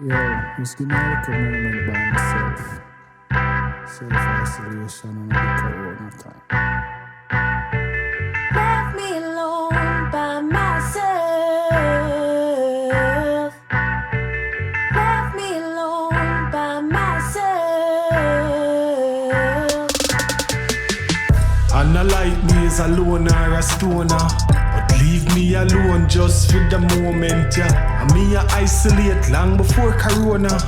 Yo, just give me a little moment by myself. Self-isolation and a little corona time. Left me alone by myself. Left me alone by myself. And not like me is a loner or a stoner, but leave me alone just for the moment, yeah. And me a isolate long before corona.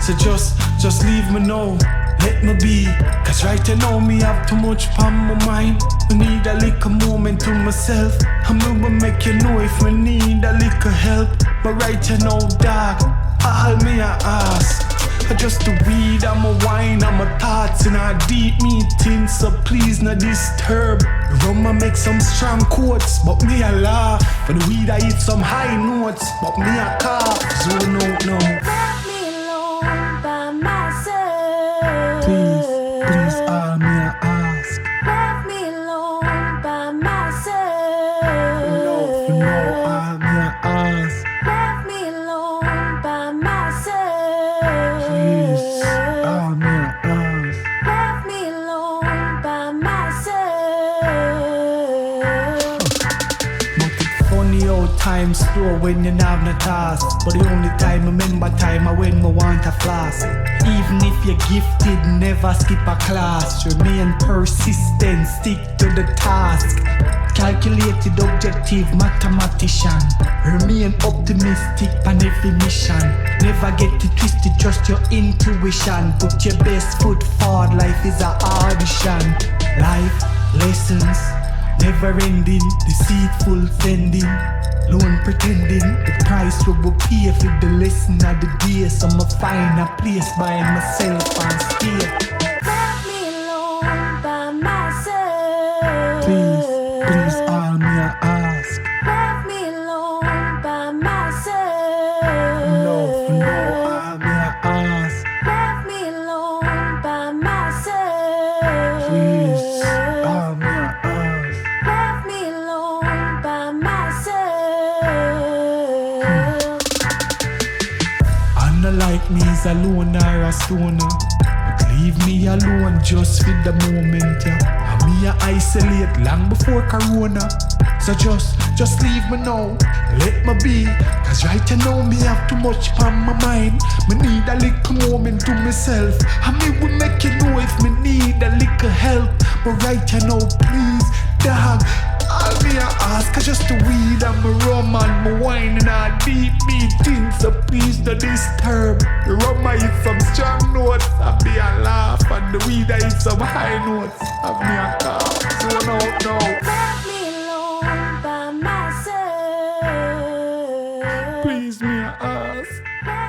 So just leave me now, let me be. Cause right now me have too much on my mind. I need a little moment to myself. And me will make you know if we need a little help. But right now, dog, all me a ask, just the weed and my wine and my thoughts in a deep meeting. So please not disturb. The rum I make some strong quotes, but me a laugh. For the weed I hit some high notes, but me a cough. Zone out now. Left me alone by myself. Please, all me a ask. Left me alone by myself. No, all me a ask. Left me alone by myself. Please, all me a ask. Left me alone by myself. But it's funny how time slow when you have no task. But the only time I remember time I when I want a flask. Even if you're gifted, never skip a class. Remain persistent, stick to the task. Calculated objective mathematician. Remain optimistic on every mission. Never get it twisted, trust your intuition. Put your best foot forward, life is an audition. Life lessons, never ending, deceitful sending, lone pretending. The price we will pay for the lesson of the day. So I'ma find a place by myself and stay. Left me alone by myself. Please, all me a ask. Left me alone by myself. No, all me a ask. Left me alone by myself. Please, all me a ask. Left me alone by myself. And not like me is a loner or a stoner, but leave me alone just for the moment, yeah. And me a isolate long before corona. So just leave me now, let me be. Cause right now me have too much on my mind. Me need a little moment to myself. And me will make you know if me need a little help. But right now, please, dog, all me a ask is just the weed and my rum and my wine and a deep meeting. So please don't disturb. The rum I hit some strong notes, I be a laugh. And the weed I hit some high notes, I be a cough. So no. Left me alone by myself. Please me a ask. Left